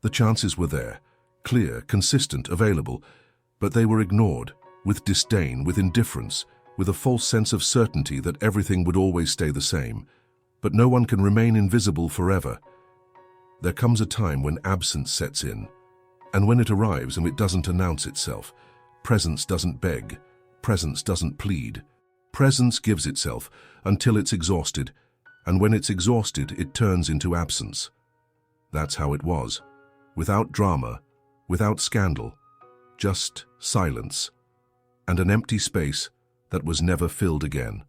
The chances were there, clear, consistent, available, but they were ignored, with disdain, with indifference, with a false sense of certainty that everything would always stay the same. But no one can remain invisible forever. There comes a time when absence sets in, and when it arrives and it doesn't announce itself. Presence doesn't beg, presence doesn't plead. Presence gives itself until it's exhausted, and when it's exhausted, it turns into absence. That's how it was, without drama, without scandal, just silence, and an empty space that was never filled again.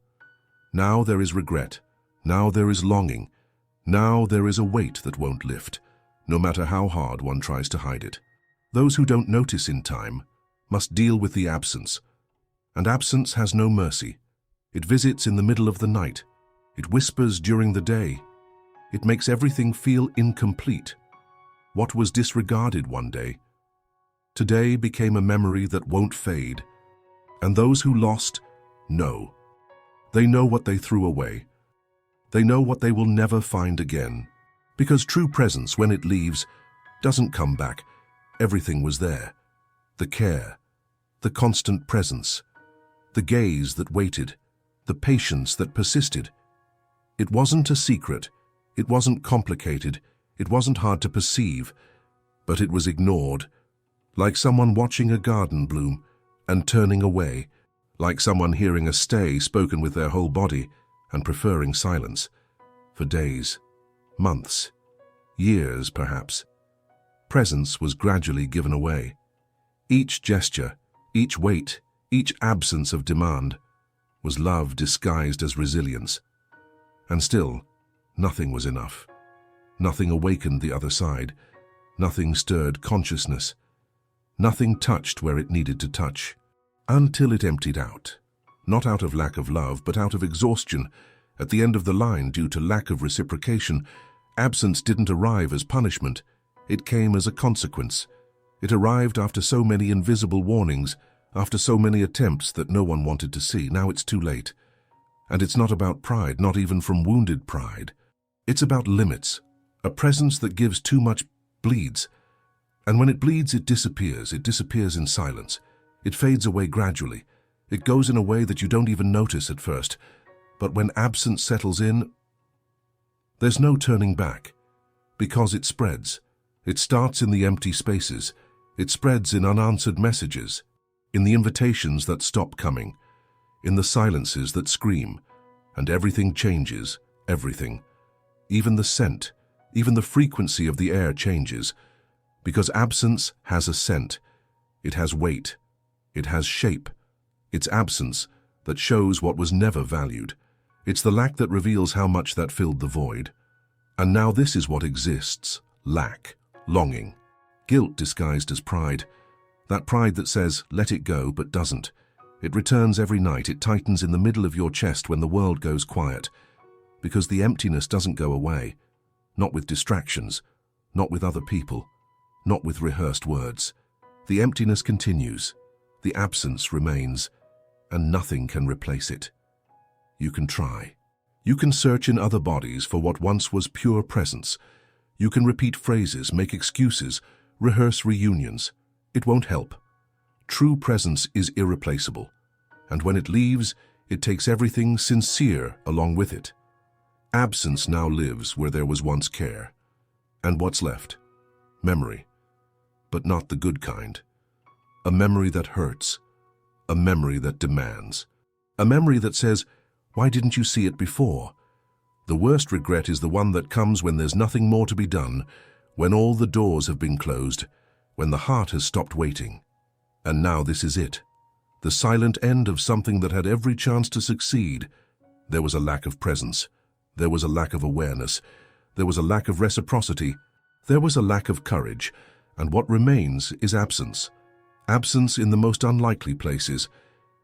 Now there is regret, now there is longing, now there is a weight that won't lift, no matter how hard one tries to hide it. Those who don't notice in time must deal with the absence, and absence has no mercy. It visits in the middle of the night, it whispers during the day, it makes everything feel incomplete. What was disregarded one day, today became a memory that won't fade. And those who lost know. They know what they threw away. They know what they will never find again. Because true presence, when it leaves, doesn't come back. Everything was there. The care, the constant presence, the gaze that waited, the patience that persisted. It wasn't a secret. It wasn't complicated. It wasn't hard to perceive. But it was ignored, like someone watching a garden bloom and turning away, like someone hearing a stay spoken with their whole body and preferring silence. For days, months, years perhaps, presence was gradually given away. Each gesture, each wait, each absence of demand was love disguised as resilience. And still, nothing was enough. Nothing awakened the other side. Nothing stirred consciousness. Nothing touched where it needed to touch. Until it emptied out. Not out of lack of love, but out of exhaustion. At the end of the line, due to lack of reciprocation, absence didn't arrive as punishment. It came as a consequence. It arrived after so many invisible warnings, after so many attempts that no one wanted to see. Now it's too late. And it's not about pride, not even from wounded pride. It's about limits. A presence that gives too much bleeds. And when it bleeds, it disappears. It disappears in silence. It fades away gradually. It goes in a way that you don't even notice at first. But when absence settles in, there's no turning back. Because it spreads. It starts in the empty spaces. It spreads in unanswered messages, in the invitations that stop coming, in the silences that scream. And everything changes, everything. Even the scent, even the frequency of the air changes. Because absence has a scent. It has weight. It has shape. It's absence that shows what was never valued. It's the lack that reveals how much that filled the void. And now this is what exists: lack, longing, guilt disguised as pride. That pride that says, let it go, but doesn't. It returns every night. It tightens in the middle of your chest when the world goes quiet. Because the emptiness doesn't go away. Not with distractions, not with other people, not with rehearsed words. The emptiness continues. The absence remains, and nothing can replace it. You can try. You can search in other bodies for what once was pure presence. You can repeat phrases, make excuses, rehearse reunions. It won't help. True presence is irreplaceable, and when it leaves, it takes everything sincere along with it. Absence now lives where there was once care. And what's left? Memory. But not the good kind. A memory that hurts. A memory that demands. A memory that says, why didn't you see it before? The worst regret is the one that comes when there's nothing more to be done, when all the doors have been closed, when the heart has stopped waiting. And now this is it. The silent end of something that had every chance to succeed. There was a lack of presence. There was a lack of awareness. There was a lack of reciprocity. There was a lack of courage. And what remains is absence. Absence in the most unlikely places.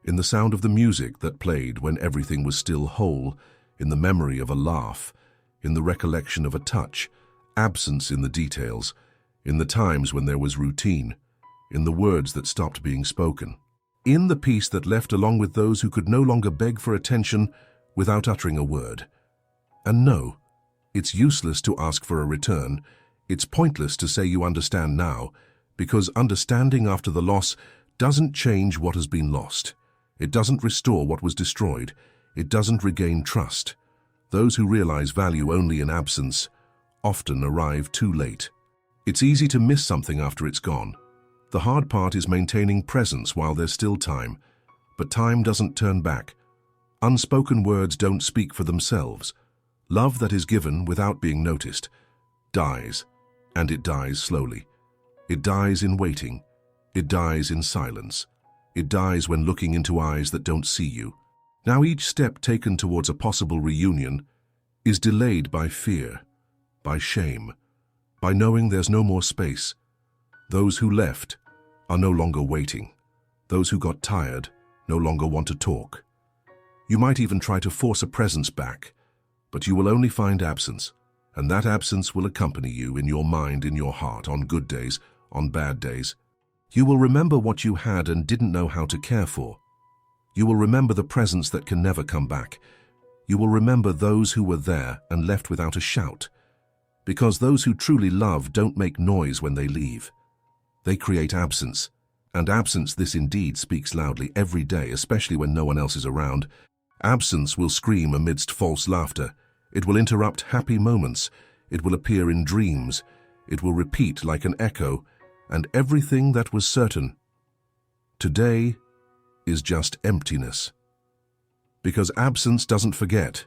In the sound of the music that played when everything was still whole. In the memory of a laugh. In the recollection of a touch. Absence in the details. In the times when there was routine. In the words that stopped being spoken. In the peace that left along with those who could no longer beg for attention without uttering a word. And no, it's useless to ask for a return. It's pointless to say you understand now, because understanding after the loss doesn't change what has been lost. It doesn't restore what was destroyed. It doesn't regain trust. Those who realize value only in absence often arrive too late. It's easy to miss something after it's gone. The hard part is maintaining presence while there's still time. But time doesn't turn back. Unspoken words don't speak for themselves. Love that is given without being noticed dies, and it dies slowly. It dies in waiting. It dies in silence. It dies when looking into eyes that don't see you. Now each step taken towards a possible reunion is delayed by fear, by shame, by knowing there's no more space. Those who left are no longer waiting. Those who got tired no longer want to talk. You might even try to force a presence back, but you will only find absence, and that absence will accompany you in your mind, in your heart, on good days, on bad days. You will remember what you had and didn't know how to care for. You will remember the presence that can never come back. You will remember those who were there and left without a shout. Because those who truly love don't make noise when they leave. They create absence. And absence, this indeed speaks loudly every day, especially when no one else is around. Absence will scream amidst false laughter. It will interrupt happy moments. It will appear in dreams. It will repeat like an echo, and everything that was certain. Today is just emptiness. Because absence doesn't forget.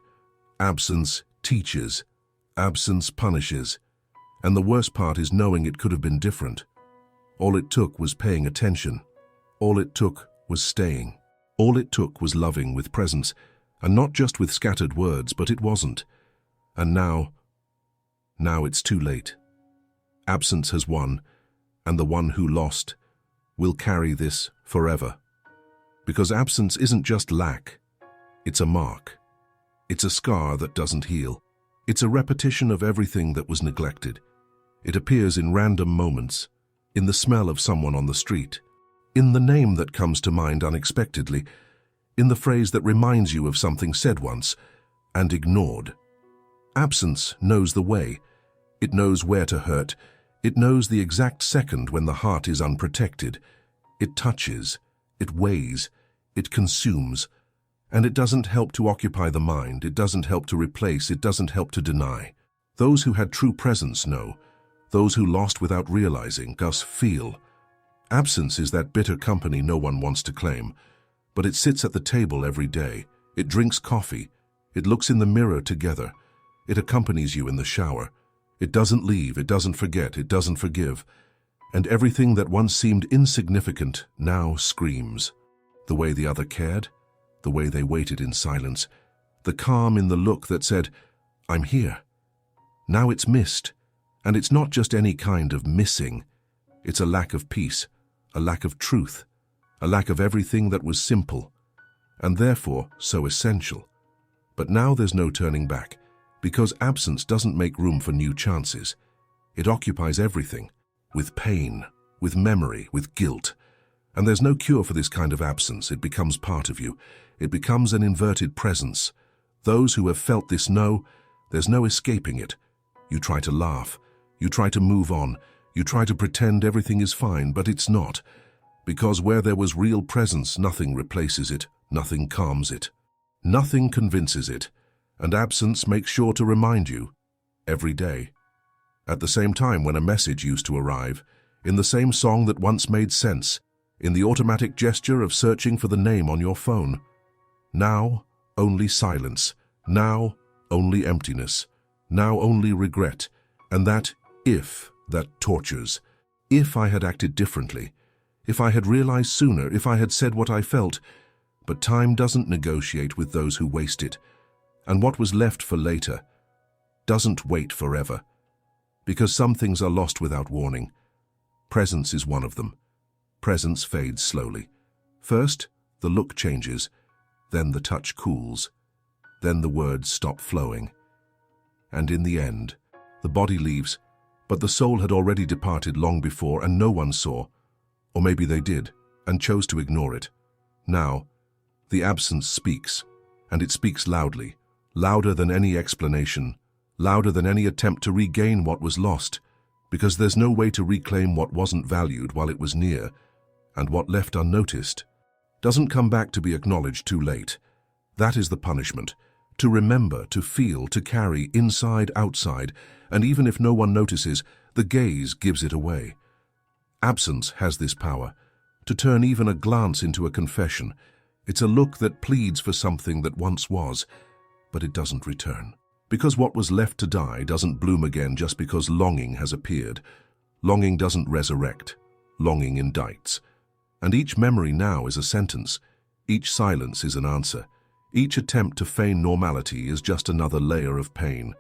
Absence teaches. Absence punishes. And the worst part is knowing it could have been different. All it took was paying attention. All it took was staying. All it took was loving with presence, and not just with scattered words, but it wasn't. And now it's too late. Absence has won, and the one who lost will carry this forever. Because absence isn't just lack, it's a mark. It's a scar that doesn't heal. It's a repetition of everything that was neglected. It appears in random moments, in the smell of someone on the street, in the name that comes to mind unexpectedly, in the phrase that reminds you of something said once and ignored. Absence knows the way. It knows where to hurt. It knows the exact second when the heart is unprotected. It touches, it weighs, it consumes, and it doesn't help to occupy the mind. It doesn't help to replace. It doesn't help to deny. Those who had true presence know. Those who lost without realizing, thus feel. Absence is that bitter company no one wants to claim, but it sits at the table every day. It drinks coffee. It looks in the mirror together. It accompanies you in the shower. It doesn't leave. It doesn't forget. It doesn't forgive. And everything that once seemed insignificant now screams. The way the other cared, the way they waited in silence, the calm in the look that said, "I'm here." Now it's missed. And it's not just any kind of missing. It's a lack of peace, a lack of truth, a lack of everything that was simple, and therefore so essential. But now there's no turning back, because absence doesn't make room for new chances. It occupies everything, with pain, with memory, with guilt. And there's no cure for this kind of absence. It becomes part of you. It becomes an inverted presence. Those who have felt this know there's no escaping it. You try to laugh. You try to move on. You try to pretend everything is fine, but it's not. Because where there was real presence, nothing replaces it, nothing calms it. Nothing convinces it. And absence makes sure to remind you, every day. At the same time when a message used to arrive, in the same song that once made sense, in the automatic gesture of searching for the name on your phone. Now, only silence. Now, only emptiness. Now, only regret. And that if that tortures. If I had acted differently. If I had realized sooner. If I had said what I felt. But time doesn't negotiate with those who waste it. And what was left for later doesn't wait forever. Because some things are lost without warning. Presence is one of them. Presence fades slowly. First, the look changes. Then the touch cools. Then the words stop flowing. And in the end, the body leaves, but the soul had already departed long before and no one saw. Or maybe they did, and chose to ignore it. Now, the absence speaks, and it speaks loudly, louder than any explanation, louder than any attempt to regain what was lost. because there's no way to reclaim what wasn't valued while it was near, and what left unnoticed doesn't come back to be acknowledged too late. That is the punishment, to remember, to feel, to carry inside, outside, and even if no one notices, the gaze gives it away. Absence has this power, to turn even a glance into a confession. It's a look that pleads for something that once was, but it doesn't return. Because what was left to die doesn't bloom again just because longing has appeared. Longing doesn't resurrect. Longing indicts. And each memory now is a sentence. Each silence is an answer. Each attempt to feign normality is just another layer of pain.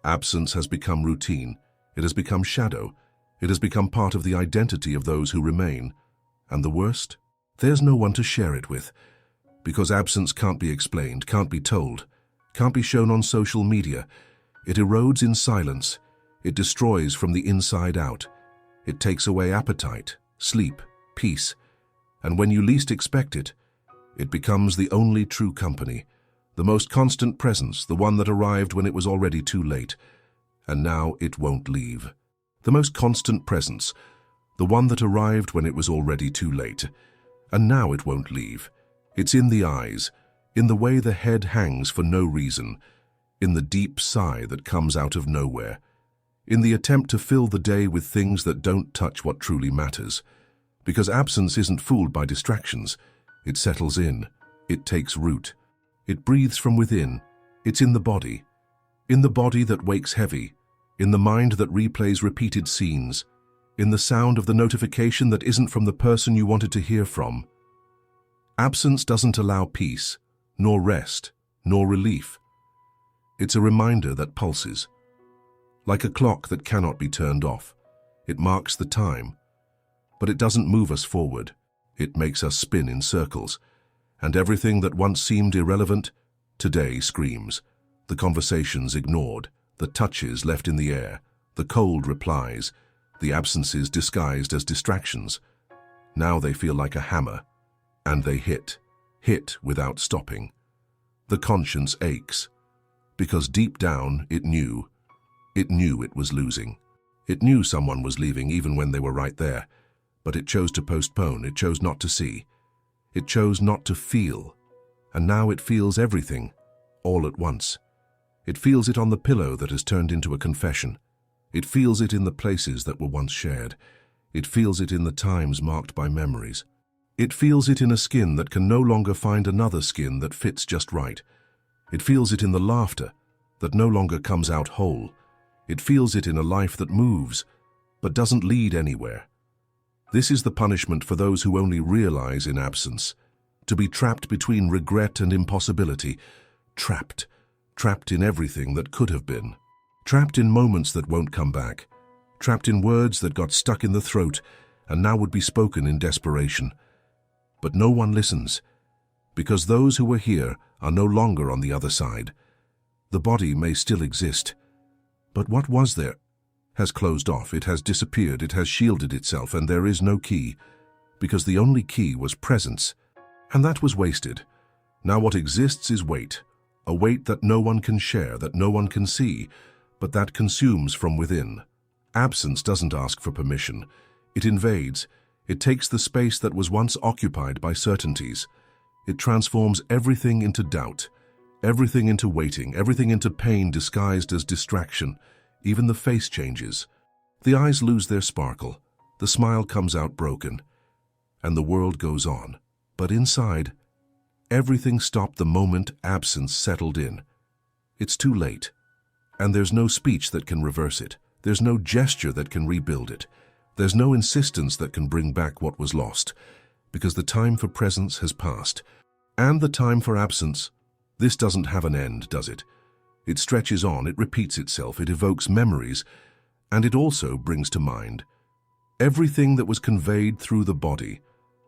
Absence has become routine. It has become shadow. It has become part of the identity of those who remain. And the worst? There's no one to share it with. Because absence can't be explained, can't be told, can't be shown on social media. It erodes in silence. It destroys from the inside out. It takes away appetite, sleep, peace. And when you least expect it, it becomes the only true company, the most constant presence, the one that arrived when it was already too late. And now it won't leave. The most constant presence, the one that arrived when it was already too late. And now it won't leave. It's in the eyes, in the way the head hangs for no reason, in the deep sigh that comes out of nowhere, in the attempt to fill the day with things that don't touch what truly matters. Because absence isn't fooled by distractions. It settles in. It takes root. It breathes from within. It's in the body that wakes heavy, in the mind that replays repeated scenes, in the sound of the notification that isn't from the person you wanted to hear from. Absence doesn't allow peace, nor rest, nor relief. It's a reminder that pulses. Like a clock that cannot be turned off. It marks the time. But it doesn't move us forward. It makes us spin in circles. And everything that once seemed irrelevant, today screams. The conversations ignored, the touches left in the air, the cold replies, the absences disguised as distractions. Now they feel like a hammer. And they hit without stopping. The conscience aches. Because deep down it knew it was losing. It knew someone was leaving even when they were right there. But it chose to postpone, it chose not to see. It chose not to feel. And now it feels everything, all at once. It feels it on the pillow that has turned into a confession. It feels it in the places that were once shared. It feels it in the times marked by memories. It feels it in a skin that can no longer find another skin that fits just right. It feels it in the laughter that no longer comes out whole. It feels it in a life that moves, but doesn't lead anywhere. This is the punishment for those who only realize in absence, to be trapped between regret and impossibility, trapped in everything that could have been, trapped in moments that won't come back, trapped in words that got stuck in the throat and now would be spoken in desperation. But no one listens, because those who were here are no longer on the other side. The body may still exist, but what was there has closed off, it has disappeared, it has shielded itself, and there is no key, because the only key was presence, and that was wasted. Now what exists is weight, a weight that no one can share, that no one can see, but that consumes from within. Absence doesn't ask for permission. It invades. It takes the space that was once occupied by certainties. It transforms everything into doubt, everything into waiting, everything into pain disguised as distraction. Even the face changes. The eyes lose their sparkle. The smile comes out broken. And the world goes on. But inside, everything stopped the moment absence settled in. It's too late. And there's no speech that can reverse it. There's no gesture that can rebuild it. There's no insistence that can bring back what was lost. Because the time for presence has passed. And the time for absence, this doesn't have an end, does it? It stretches on, it repeats itself, it evokes memories, and it also brings to mind everything that was conveyed through the body,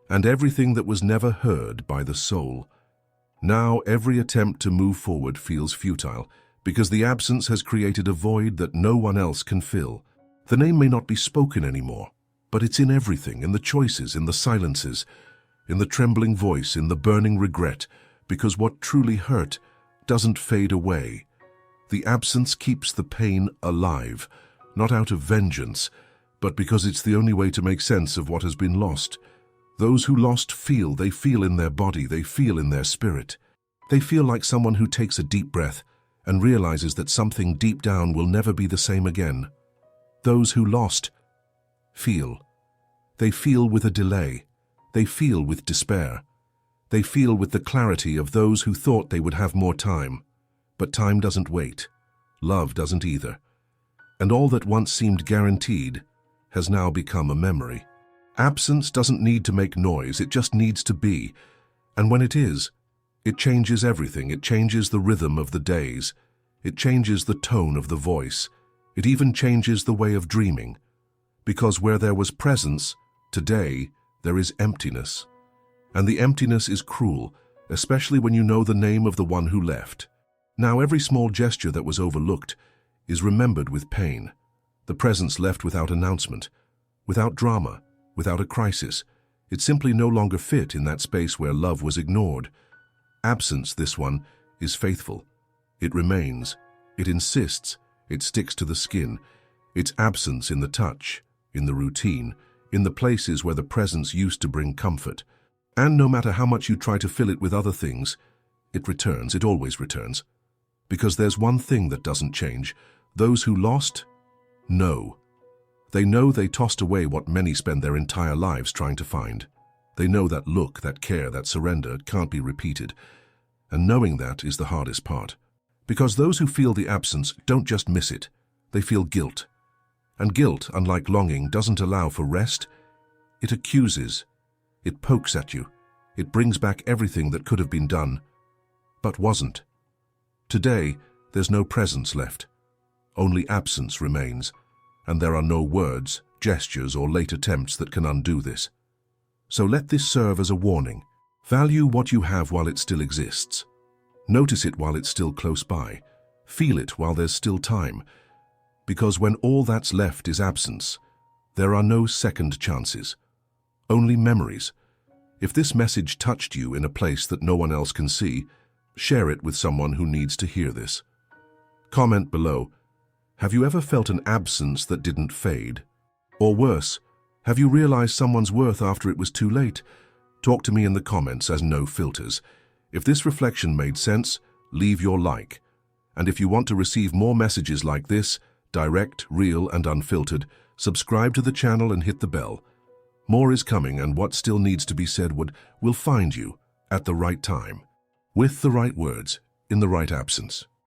and everything that was never heard by the soul. Now every attempt to move forward feels futile, because the absence has created a void that no one else can fill. The name may not be spoken anymore, but it's in everything, in the choices, in the silences, in the trembling voice, in the burning regret, because what truly hurt doesn't fade away. The absence keeps the pain alive, not out of vengeance, but because it's the only way to make sense of what has been lost. Those who lost feel, they feel in their body, they feel in their spirit. They feel like someone who takes a deep breath and realizes that something deep down will never be the same again. Those who lost feel. They feel with a delay. They feel with despair. They feel with the clarity of those who thought they would have more time. But time doesn't wait. Love doesn't either. And all that once seemed guaranteed has now become a memory. Absence doesn't need to make noise, it just needs to be. And when it is, it changes everything. It changes the rhythm of the days. It changes the tone of the voice. It even changes the way of dreaming. Because where there was presence, today there is emptiness. And the emptiness is cruel, especially when you know the name of the one who left. Now every small gesture that was overlooked is remembered with pain. The presence left without announcement, without drama, without a crisis. It simply no longer fit in that space where love was ignored. Absence, this one, is faithful. It remains. It insists. It sticks to the skin. It's absence in the touch, in the routine, in the places where the presence used to bring comfort. And no matter how much you try to fill it with other things, it returns. It always returns. Because there's one thing that doesn't change. Those who lost know. They know they tossed away what many spend their entire lives trying to find. They know that look, that care, that surrender can't be repeated. And knowing that is the hardest part. Because those who feel the absence don't just miss it, they feel guilt. And guilt, unlike longing, doesn't allow for rest. It accuses. It pokes at you. It brings back everything that could have been done, but wasn't. Today, there's no presence left. Only absence remains, and there are no words, gestures, or late attempts that can undo this. So let this serve as a warning. Value what you have while it still exists. Notice it while it's still close by. Feel it while there's still time. Because when all that's left is absence, there are no second chances. Only memories. If this message touched you in a place that no one else can see, share it with someone who needs to hear this. Comment below. Have you ever felt an absence that didn't fade? Or worse, have you realized someone's worth after it was too late? Talk to me in the comments as no filters. If this reflection made sense, leave your like. And if you want to receive more messages like this, direct, real, and unfiltered, subscribe to the channel and hit the bell. More is coming, and what still needs to be said will find you at the right time, with the right words, in the right absence.